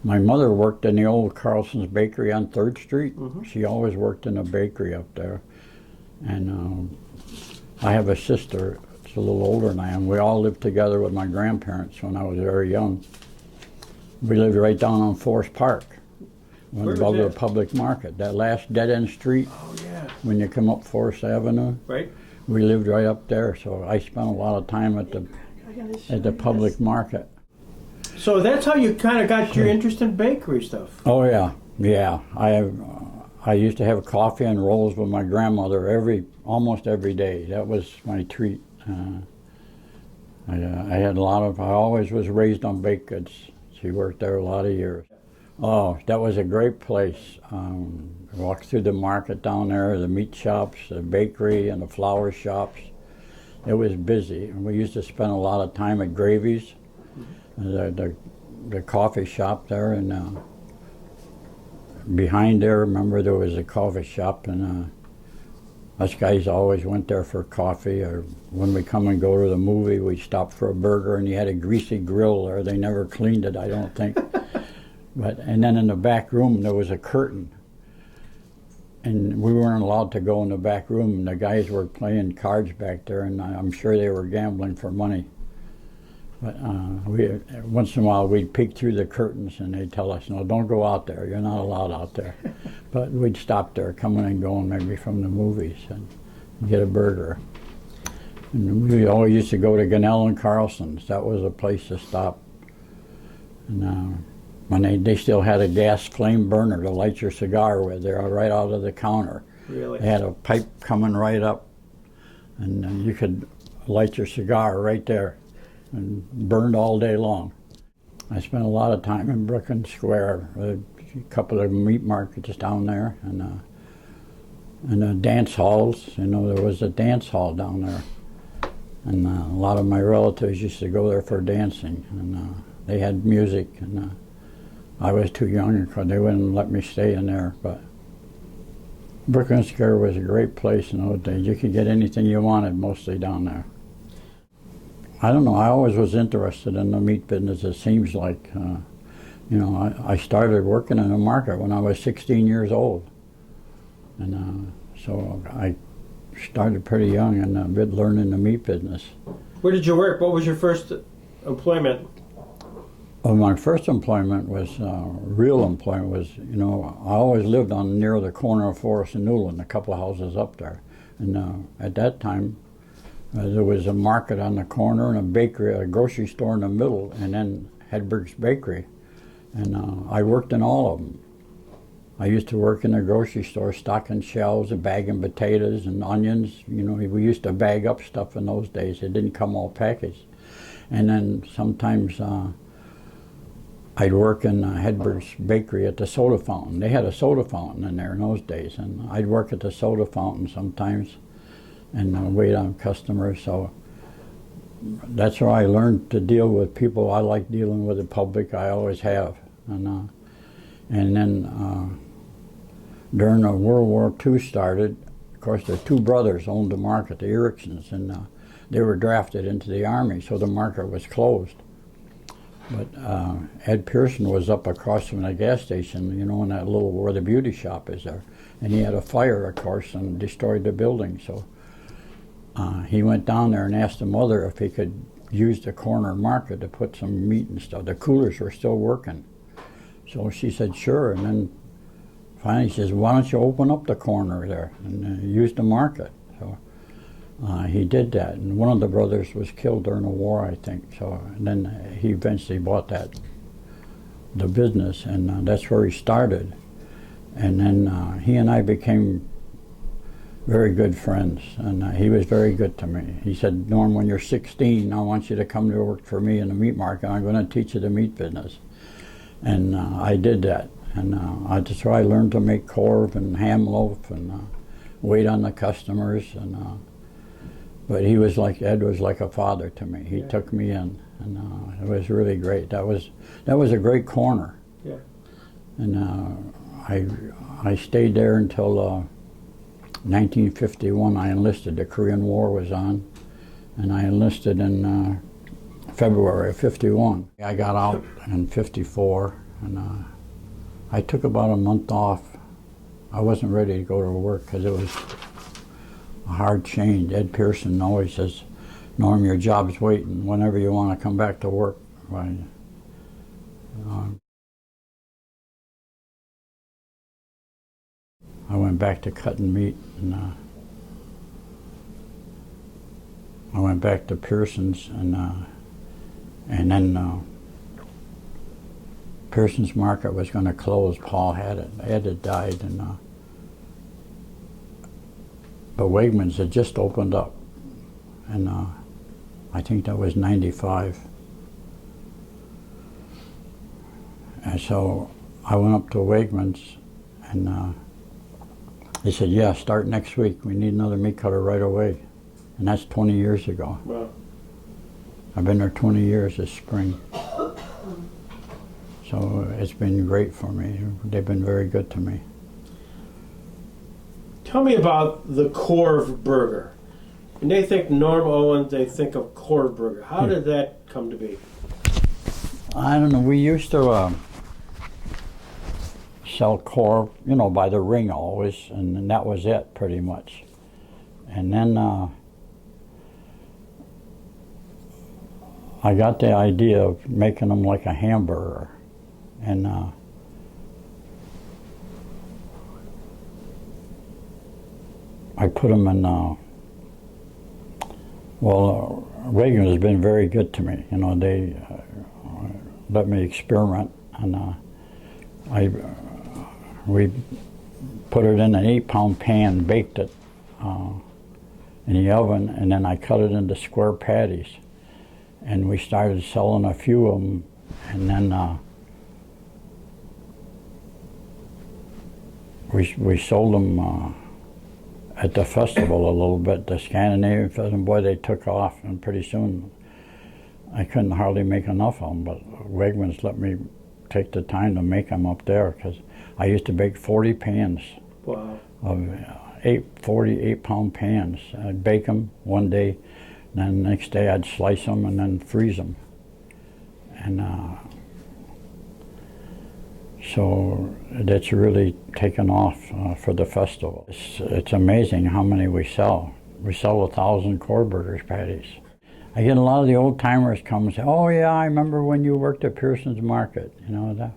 My mother worked in the old Carlson's Bakery on 3rd Street. She always worked in a bakery up there. And I have a sister, it's a little older than I am. We all lived together with my grandparents when I was very young. We lived right down on Forest Park, above the public market. That last dead-end street, when you come up Forest Avenue, we lived right up there. So I spent a lot of time at the public market. So that's how you kind of got your interest in bakery stuff. Oh yeah. I used to have coffee and rolls with my grandmother almost every day. That was my treat. I had I always was raised on baked goods. She worked there a lot of years. Oh, that was a great place. Walked through the market down there, the meat shops, the bakery, and the flour shops. It was busy. And we used to spend a lot of time at Gravy's, the coffee shop there, and behind there, remember, there was a coffee shop, and us guys always went there for coffee, or when we come and go to the movie, we stopped for a burger, and you had a greasy grill there. They never cleaned it, I don't think. And then in the back room, there was a curtain, and we weren't allowed to go in the back room, and the guys were playing cards back there, and I'm sure they were gambling for money. But once in a while, we'd peek through the curtains, and they'd tell us, no, don't go out there. You're not allowed out there. But we'd stop there, coming and going maybe from the movies, and get a burger. And we always used to go to Gunnell and Carlson's. That was a place to stop. And when they still had a gas flame burner to light your cigar with, they were right out of the counter. Really? They had a pipe coming right up, and you could light your cigar right there, and burned all day long. I spent a lot of time in Brooklyn Square, a couple of meat markets down there, and dance halls. You know, there was a dance hall down there, and a lot of my relatives used to go there for dancing, and they had music, and I was too young because they wouldn't let me stay in there. But Brooklyn Square was a great place in those days. You could get anything you wanted mostly down there. I don't know, I always was interested in the meat business, it seems like. You know, I started working in the market when I was 16 years old. And so I started pretty young and been learning the meat business. Where did you work? What was your first employment? Well, my first employment was, real employment was, you know, I always lived near the corner of Forest and Newland, a couple of houses up there. And at that time, there was a market on the corner and a bakery, a grocery store in the middle, and then Hedberg's Bakery. And I worked in all of them. I used to work in the grocery store, stocking shelves and bagging potatoes and onions. You know, we used to bag up stuff in those days. It didn't come all packaged. And then sometimes I'd work in Hedberg's Bakery at the soda fountain. They had a soda fountain in there in those days, and I'd work at the soda fountain sometimes and wait on customers. So that's where I learned to deal with people. I like dealing with the public. I always have. And then during the World War II started, of course, the two brothers owned the market, the Ericksons, and they were drafted into the Army, so the market was closed. But Ed Pearson was up across from the gas station, you know, in that little, where the beauty shop is there. And he had a fire, of course, and destroyed the building. So he went down there and asked the mother if he could use the corner market to put some meat and stuff. The coolers were still working. So she said, sure. And then finally she says, why don't you open up the corner there and use the market? So he did that. And one of the brothers was killed during the war, I think. So and then he eventually bought the business, and that's where he started. And then he and I became very good friends, and he was very good to me. He said, Norm, when you're 16, I want you to come to work for me in the meat market. I'm going to teach you the meat business. And I did that. And that's where I learned to make Korv and ham loaf and wait on the customers. And but he was like, Ed was like a father to me. He took me in, and it was really great. That was a great corner. Yeah. And I stayed there until 1951. I enlisted. The Korean War was on, and I enlisted in February of '51. I got out in '54, and I took about a month off. I wasn't ready to go to work because it was a hard change. Ed Pearson always says, Norm, your job's waiting whenever you want to come back to work. Right? I went back to cutting meat, and I went back to Pearson's, and then Pearson's Market was going to close. Paul had it. Ed had died, and but Wegmans had just opened up, and I think that was '95. And so I went up to Wegmans, and they said, yeah, start next week. We need another meat cutter right away. And that's 20 years ago. Wow. I've been there 20 years this spring. So it's been great for me. They've been very good to me. Tell me about the Korv Burger. When they think Norm Owen, they think of Korv Burger. How did that come to be? I don't know. We used to sell Korv, you know, by the ring always, and that was it pretty much. And then I got the idea of making them like a hamburger, and I put them in. Reagan has been very good to me. You know, they let me experiment, and we put it in an 8-pound pan, baked it in the oven, and then I cut it into square patties. And we started selling a few of them, and then we sold them at the festival a little bit, the Scandinavian Festival. Boy, they took off, and pretty soon I couldn't hardly make enough of them, but Wegmans let me take the time to make them up there, because I used to bake 40 pans. Wow. Of 8-pound pans. I'd bake them one day, then the next day I'd slice them and then freeze them. And so that's really taken off for the festival. It's amazing how many we sell. We sell 1,000 Korv Burgers patties. I get a lot of the old timers come and say, oh yeah, I remember when you worked at Pearson's Market. You know,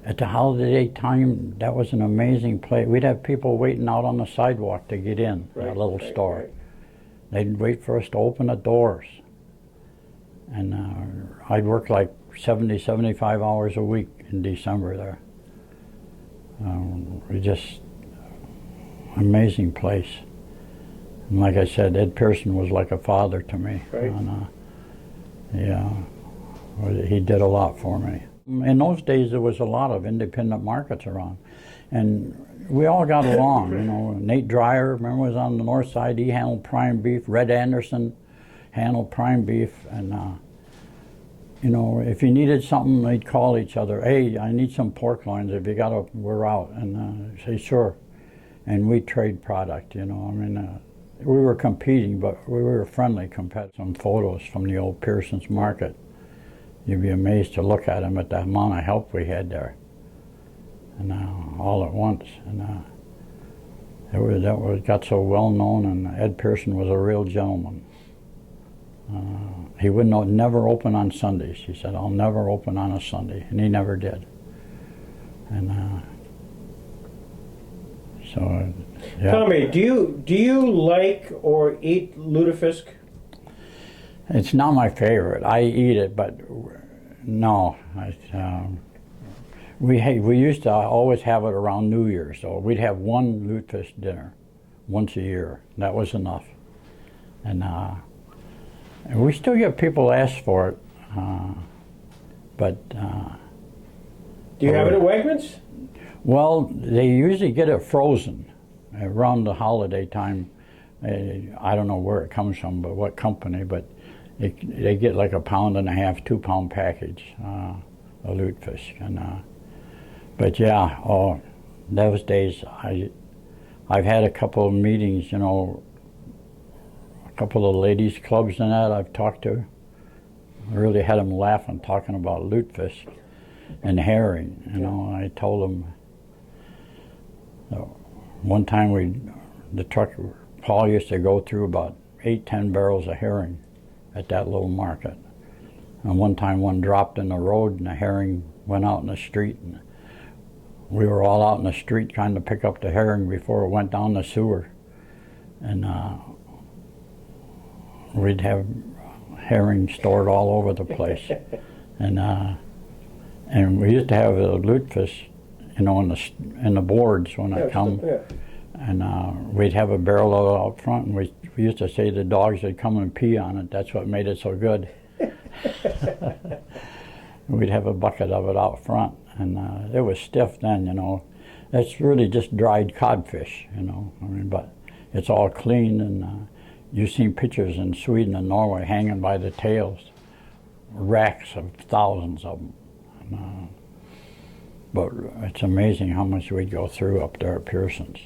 at the holiday time, that was an amazing place. We'd have people waiting out on the sidewalk to get in, that little store. Right. They'd wait for us to open the doors. And I'd work like 70, 75 hours a week in December there. Amazing place. And like I said, Ed Pearson was like a father to me. Right. And, he did a lot for me. In those days, there was a lot of independent markets around. And we all got along, you know. Nate Dreyer, remember, was on the north side. He handled prime beef. Red Anderson handled prime beef. And, you know, if you needed something, they'd call each other. Hey, I need some pork loins. If you got to, we're out. And say, sure. And we trade product, you know. I mean, we were competing, but we were friendly competitors. Some photos from the old Pearson's Market. You'd be amazed to look at them at the amount of help we had there. And all at once. And got so well known, and Ed Pearson was a real gentleman. He would never open on Sundays. He said, I'll never open on a Sunday, and he never did. And so, yeah. Tell me, do you like or eat lutefisk? It's not my favorite. I eat it, but no. We used to always have it around New Year's, so we'd have one lutefisk dinner once a year. That was enough. And we still get people ask for it, but... Do you have it at Wegmans? Well, they usually get it frozen around the holiday time. I don't know where it comes from, but what company, but they get like 1.5 pound, 2-pound package of lutefisk. And but yeah, those days I've had a couple of meetings, you know, a couple of ladies clubs and that I've talked to, really had them laughing, talking about lutefisk and herring. You know, I told them. One time the truck, Paul used to go through about 8-10 barrels of herring at that little market. And one time one dropped in the road and the herring went out in the street. And we were all out in the street trying to pick up the herring before it went down the sewer. And we'd have herring stored all over the place. And we used to have the lutefisk, you know, in the boards when I come. And we'd have a barrel of it out front, and we used to say the dogs would come and pee on it. That's what made it so good. We'd have a bucket of it out front, and it was stiff then, you know. It's really just dried codfish, you know. I mean, but it's all clean, and you've seen pictures in Sweden and Norway hanging by the tails, racks of thousands of them. And, but it's amazing how much we'd go through up there at Pearson's.